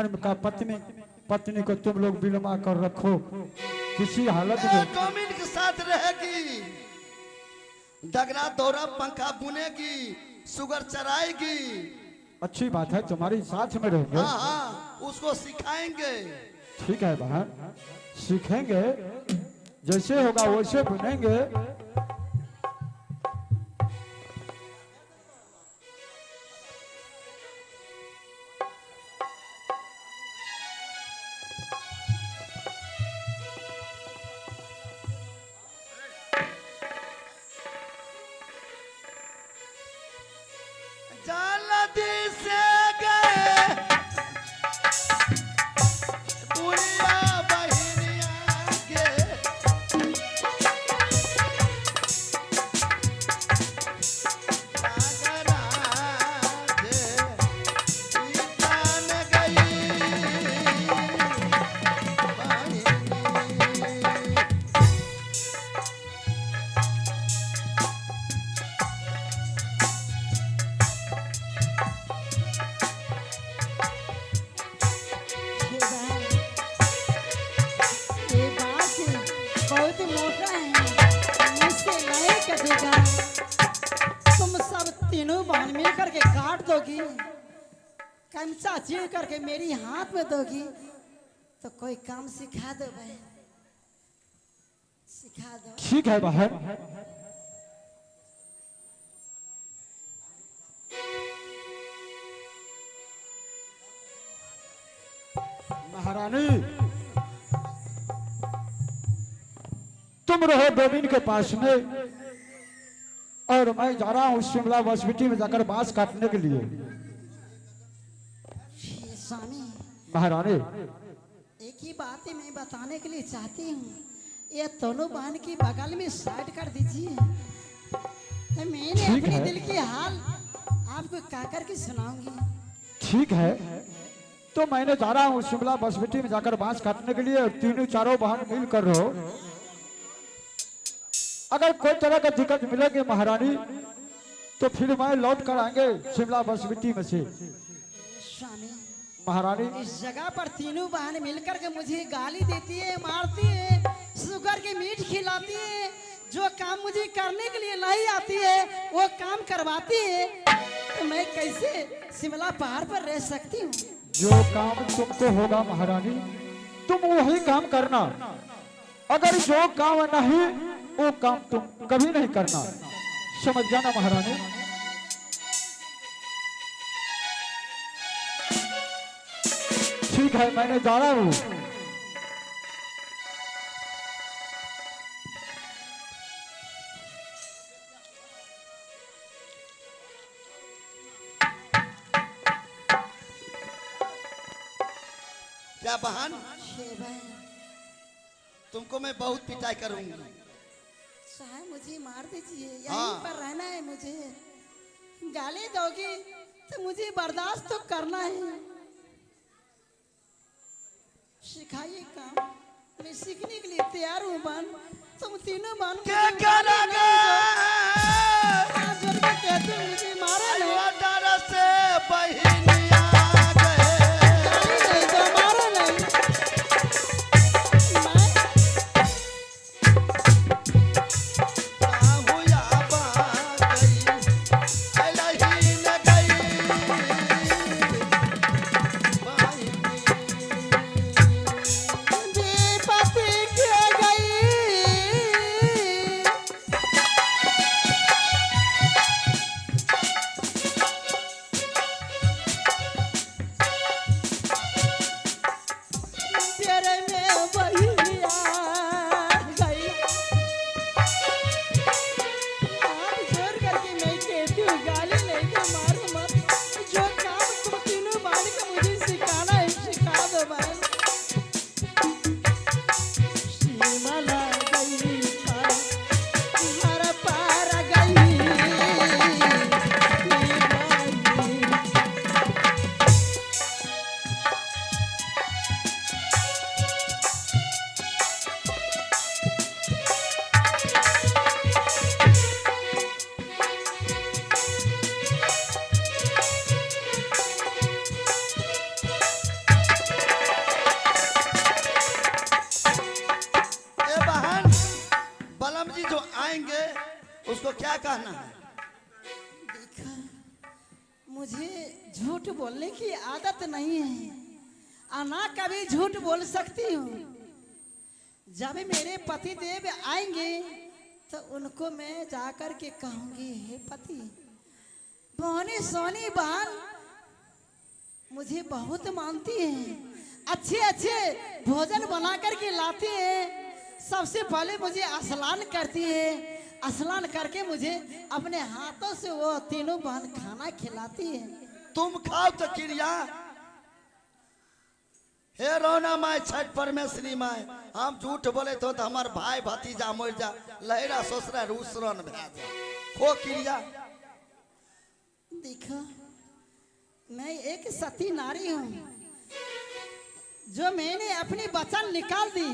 धर्म का पत्नी पत्नी को तुम लोग विलमा कर रखो किसी हालत में। डोमिन के साथ रहेगी, डगरा दौरा पंखा बुनेगी, शुगर चराएगी। अच्छी बात है, तुम्हारी साथ में रहेंगे। हाँ हाँ, उसको सिखाएंगे। ठीक है बहन, सीखेंगे, जैसे होगा वैसे बनेंगे। जल्दी से गए बुढ़िया बहनिया के, कंचा चीर करके मेरी हाथ में दोगी तो कोई काम सिखा दो भाई, सिखा दो। ठीक है बहन। महारानी तुम रहो डोमिन के पास में और मैं जा रहा हूँ शिमला हॉस्पिटल में जाकर बांस काटने के लिए। स्वामी महारानी एक ही बात है मैं बताने के लिए चाहती हूँ, ये दोनों बहन की बगल में साइड कर दीजिए। तो मैंने अपने दिल की हाल आपको कहकर के सुनाऊंगी। ठीक है, तो मैंने जा रहा हूँ शिमला हॉस्पिटल में जाकर बांस काटने के लिए और तीनों चारों बहन मिल कर रहो। अगर कोई तरह का दिक्कत मिलेगी महारानी तो फिर मैं लौट कर आएंगे शिमला हॉस्पिटल में से। स्वामी महारानी इस जगह पर तीनों बहन मिलकर के मुझे गाली देती है, मारती है, शुगर के मीट खिलाती है, जो काम मुझे करने के लिए नहीं आती है वो काम करवाती है, तो मैं कैसे शिमला पहाड़ पर रह सकती हूँ? जो काम तुमको होगा महारानी तुम वही काम करना, अगर जो काम नहीं वो काम तुम कभी नहीं करना, समझ जाना महारानी। ठीक है, मैंने जा रहा हूँ। क्या बहन, भाई तुमको मैं बहुत पिटाई करूंगी। चाहे मुझे मार दीजिए, यहीं हाँ। पर रहना है मुझे। गाली दोगी तो मुझे बर्दाश्त तो करना है। सिखाइए काम, मैं सीखने के लिए तैयार हूँ बहन। तुम तीनों बहन क्या करोगे? मुझे मारे नहीं। डर से बहनिया गए, गाली नहीं तो मारो नहीं। हुआ बात गई, अलही न गई बेपति के गई, उसको क्या कहना है? देखा, मुझे झूठ बोलने की आदत नहीं है और ना कभी झूठ बोल सकती हूँ। जब मेरे पति देव आएंगे तो उनको मैं जाकर के कहूंगी, हे पति, बहनी सोनी बहन मुझे बहुत मानती है, अच्छे अच्छे भोजन बना करके लाती है, सबसे पहले मुझे स्नान करती है, स्नान करके मुझे अपने हाथों से वो तीनों बहन खाना खिलाती है। तुम खाओ तो क्रिया। हे रोना माय छठ परमेश्वरी माय, हम झूठ बोले तो हमार भाई भतीजा मर जा, लहरा ससुरा रूसरन भे जा, खो क्रिया। देखो, मैं एक सती नारी हूँ, जो मैंने अपनी वचन निकाल दी,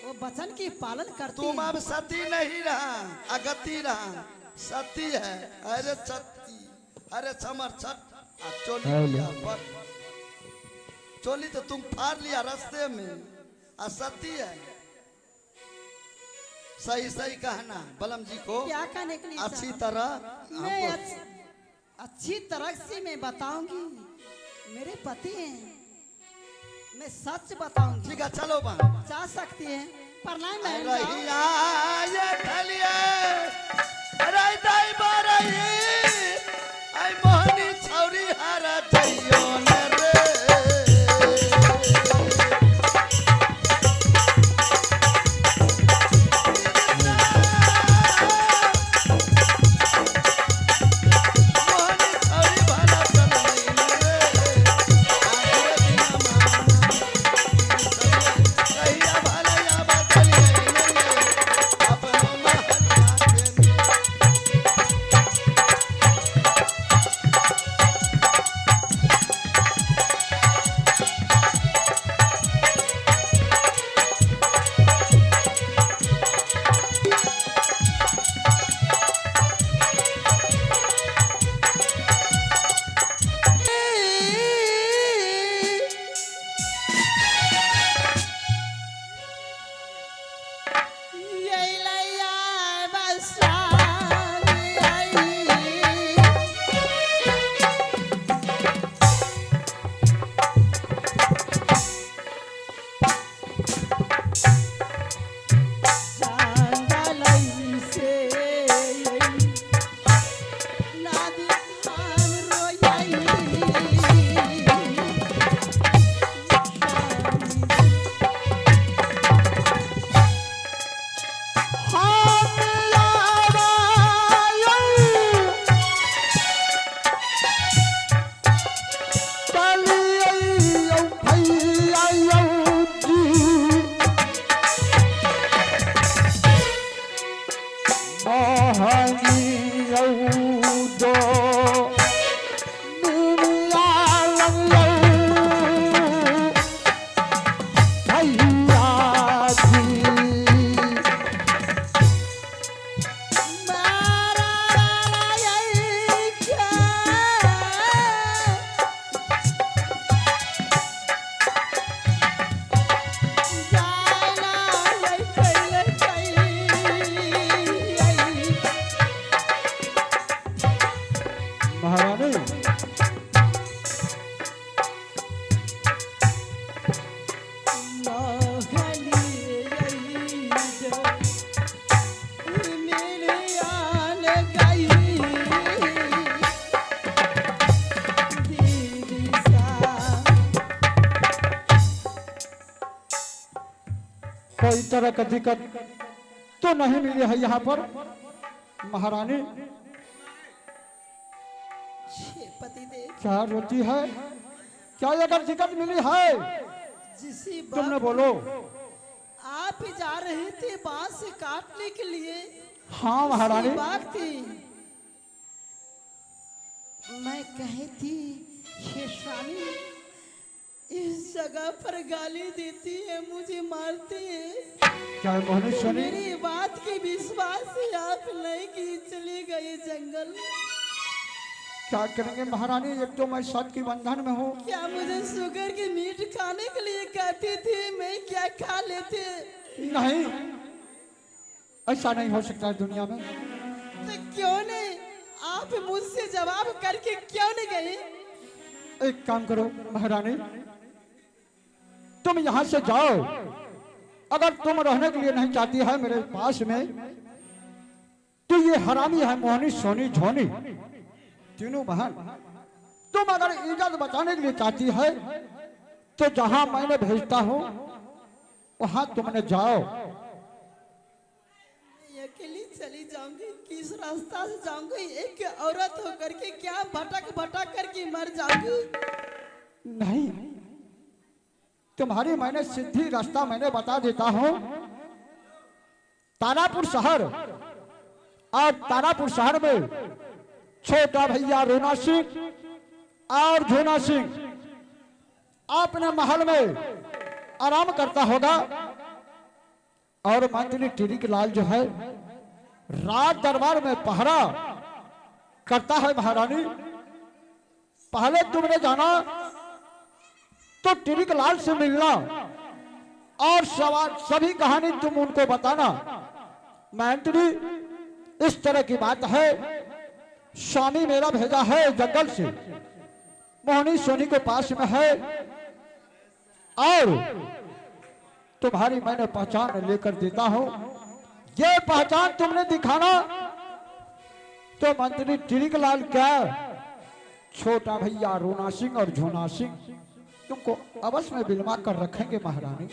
वो वचन की पालन करती तुम हूँ। अब सती नहीं रहा, अगति रहा, सती है। अरे सती, अरे समर छठ चोली लिया पर, चोली तो तुम फाड़ लिया रास्ते में, असती है। सही सही कहना बलम जी को, क्या कहने के लिए अच्छी चाहा? तरह मैं हमको अच्छी तरह से मैं बताऊंगी, मेरे पति हैं, मैं सच बताऊंगी। ठीक है, चलो बहन। जा सकती है, प्रणाम बहन। रहिया ये ढलिया, अरे दाई बारही, आई मोहनी छौरी हरा जइयो न रे। मोहनी छौरी भला चल नहीं न रे, आखिर दिना माना रहिया भला या बदल नहीं न रे, अपनो महल के कोई तरह का दिक्कत तो नहीं मिली है यहाँ पर महारानी। पतिदेव, क्या रोती है? क्या अगर दिक्कत मिली है जिसी तुमने बोलो। आप ही जा रहे थे बांस से काटने के लिए। हाँ महारानी। बात थी, मैं कही थी, हे स्वामी, इस जगह पर गाली देती है, मुझे मारती है। क्या मोहनी सुनी? मेरी बात की विश्वास से आप नहीं की, चली गई जंगल। क्या करेंगे महारानी, एक तो मैं साथ की बंधन में हूँ। क्या मुझे शुगर की मीट खाने के लिए कहती थी, मैं क्या खा लेते? नहीं, ऐसा नहीं हो सकता है दुनिया में। तो क्यों नहीं आप मुझसे जवाब करके क्यों नहीं गए? एक काम करो महारानी, तुम यहाँ से जाओ। अगर तुम रहने के लिए नहीं चाहती है मेरे पास में, तो ये हरामी है मोहनी सोनी झोनी तीनों बहन, तुम अगर इज्जत बचाने के लिए चाहती है तो जहां मैंने भेजता हूं वहां तुमने जाओ। मैं अकेली चली जाऊंगी, किस रास्ता से जाऊंगी? एक औरत होकर के क्या भटक भटक करके मर जाऊंगी? नहीं, तुम्हारी मैंने सीधी रास्ता मैंने बता देता हूं। तारापुर शहर, और तारापुर शहर में छोटा भैया रोना सिंह और झोना सिंह अपने महल में आराम करता होगा, और मंत्री टिरिक लाल जो है रात दरबार में पहरा करता है। महारानी, पहले तुमने जाना तो टिरिक लाल से मिलना और सभी कहानी तुम उनको बताना। मंत्री, इस तरह की बात है, स्वामी मेरा भेजा है जंगल से, मोहनी सोनी के पास में है, और तुम्हारी मैंने पहचान लेकर देता हूं। ये पहचान तुमने दिखाना तो मंत्री टिरिक लाल क्या, छोटा भैया रोना सिंह और झोना सिंह तुमको अवश्य में बिलवा कर रखेंगे। महारानी,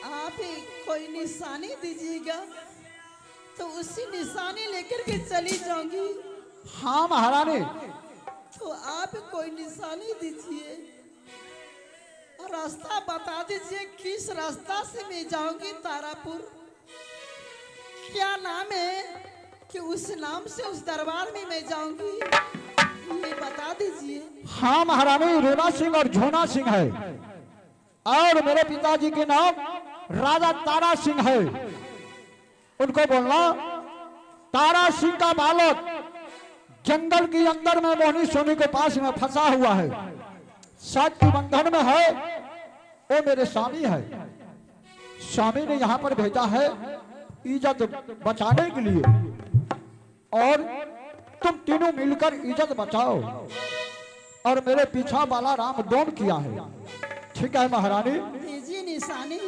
आप ही कोई निशानी दीजिएगा तो उसी निशानी लेकर के चली जाऊंगी। हाँ महारानी, तो आप कोई निशानी दीजिए, रास्ता बता दीजिए, किस रास्ता से मैं जाऊंगी तारापुर? क्या नाम है कि उस नाम से उस दरबार में मैं जाऊंगी, ये बता दीजिए। हाँ महारानी, रोना सिंह और झोना सिंह है, और मेरे पिताजी के नाम राजा तारा सिंह है। उनको बोलना, तारा सिंह का बालक जंगल के अंदर में मोहनी सोनी के पास में फंसा हुआ है, साथ के बंधन में है, वो मेरे स्वामी है। स्वामी ने यहाँ पर भेजा है इज्जत बचाने के लिए, और तुम तीनों मिलकर इज्जत बचाओ, और मेरे पीछा वाला राम दोन किया है। ठीक है महारानी, दीजिए निशानी।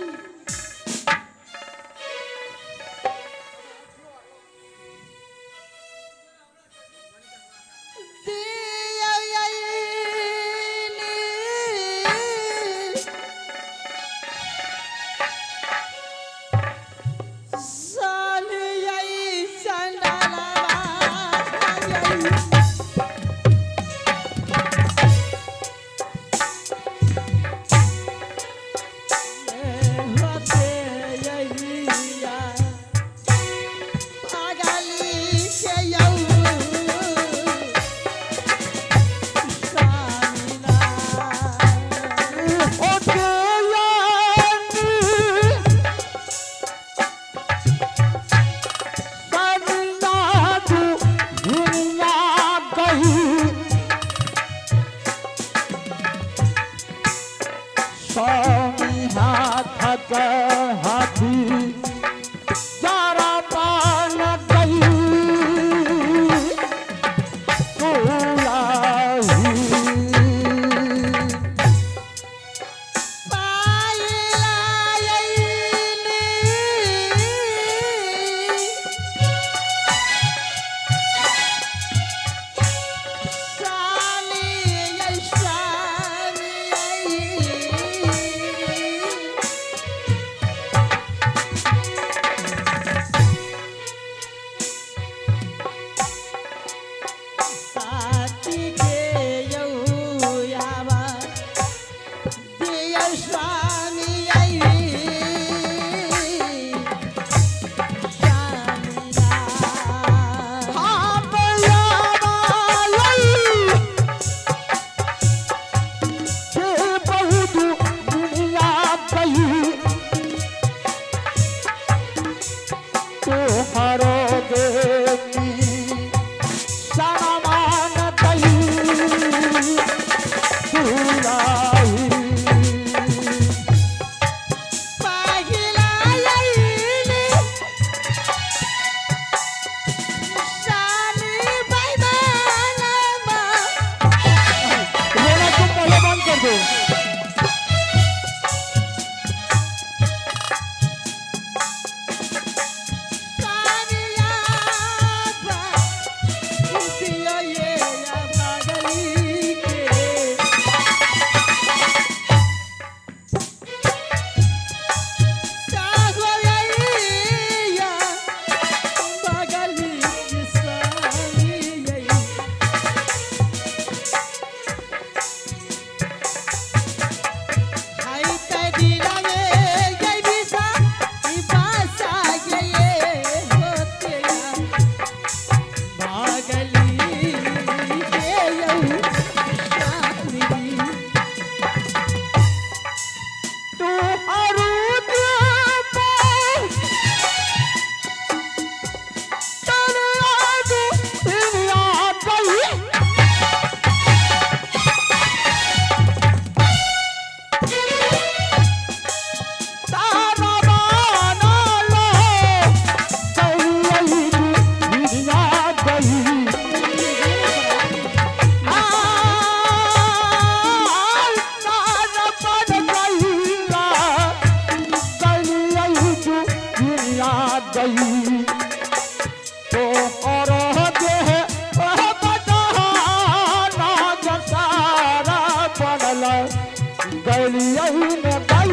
गलियही में गई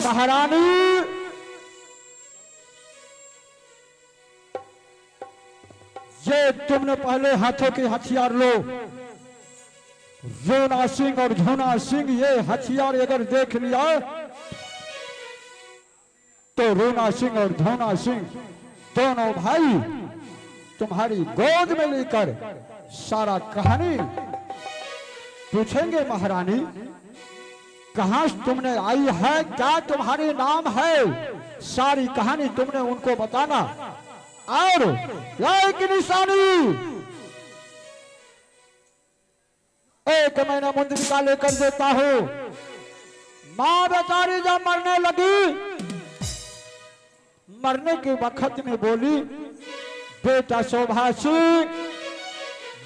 महारानी ये तुमने पहले हाथों के हथियार लो। रोना सिंह और झोना सिंह ये हथियार अगर देख लिया तो रोना सिंह और झोना सिंह दोनों भाई तुम्हारी गोद में लेकर सारा कहानी पूछेंगे। महारानी कहां से तुमने आई है, क्या तुम्हारे नाम है, सारी कहानी तुमने उनको बताना। और एक निशानी एक महीना मुंद्रिका लेकर देता हूं। मां बेचारी जब मरने लगी, मरने के वक्त में बोली बेटा शोभा सिंह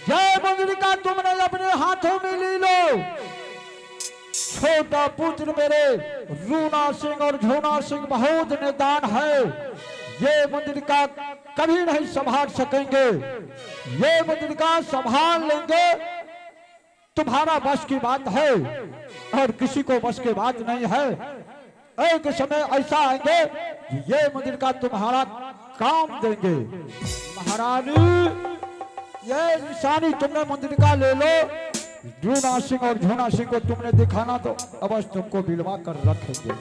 जय मुंद्रिका तुमने अपने हाथों में ले लो। छोटा पुत्र मेरे रूना सिंह और झोना सिंह बहुत निदान है, ये मुंद्रिका कभी नहीं संभाल सकेंगे, ये मुंद्रिका संभाल लेंगे तुम्हारा बस की बात है और किसी को बस की बात नहीं है। एक समय ऐसा आएंगे ये मुंद्रिका तुम्हारा काम देंगे। महारानी ये निशानी तुमने मुंद्रिका ले लो। रूना सिंह और झोना सिंह को तुमने दिखाना तो अवश्य तुमको बिलवा कर रखेंगे।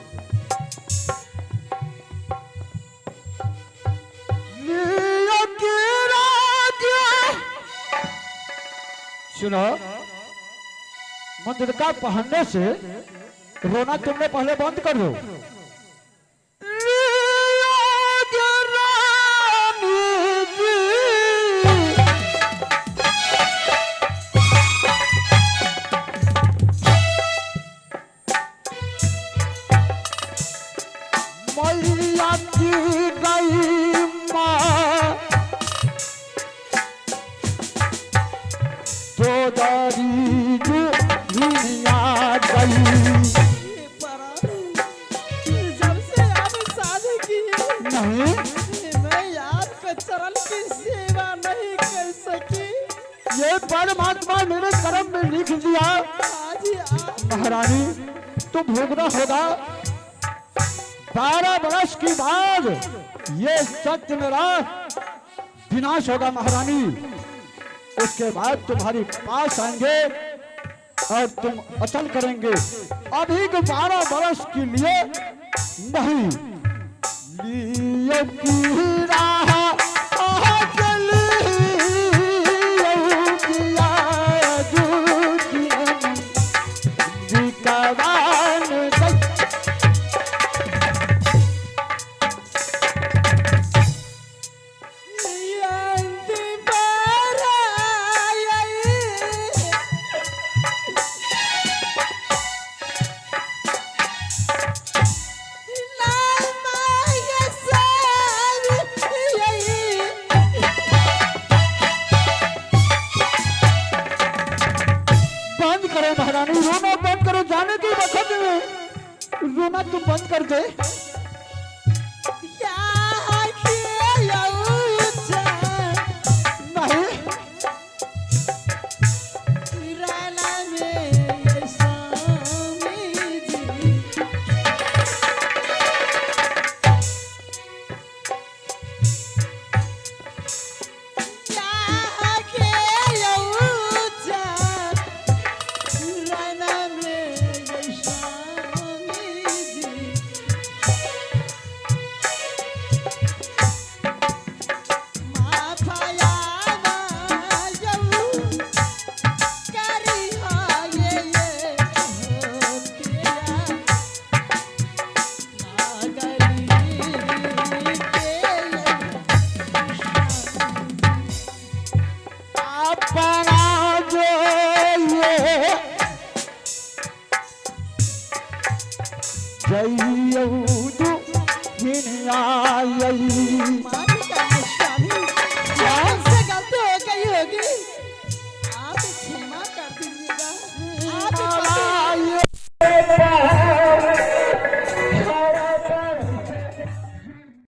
सुनो मुंद्रिका पहनने से रोना तुमने पहले बंद कर दो। मैया की गई माँ तो दारी दुनिया गई। जब से आपने शादी की नहीं मैं आपके चरण की सेवा नहीं कर सकी। ये परमात्मा मेरे कर्म में लिख दिया। आज आप महारानी तो भोगना होगा। 12 वर्ष की बाद ये सत्य मेरा विनाश होगा महारानी। उसके बाद तुम्हारी पास आएंगे और तुम अचल करेंगे। अभी के 12 वर्ष के लिए नहीं लिए की राह महारानी। रोना बंद करो, जाने की वक्त में रोना तुम बंद कर दे। जय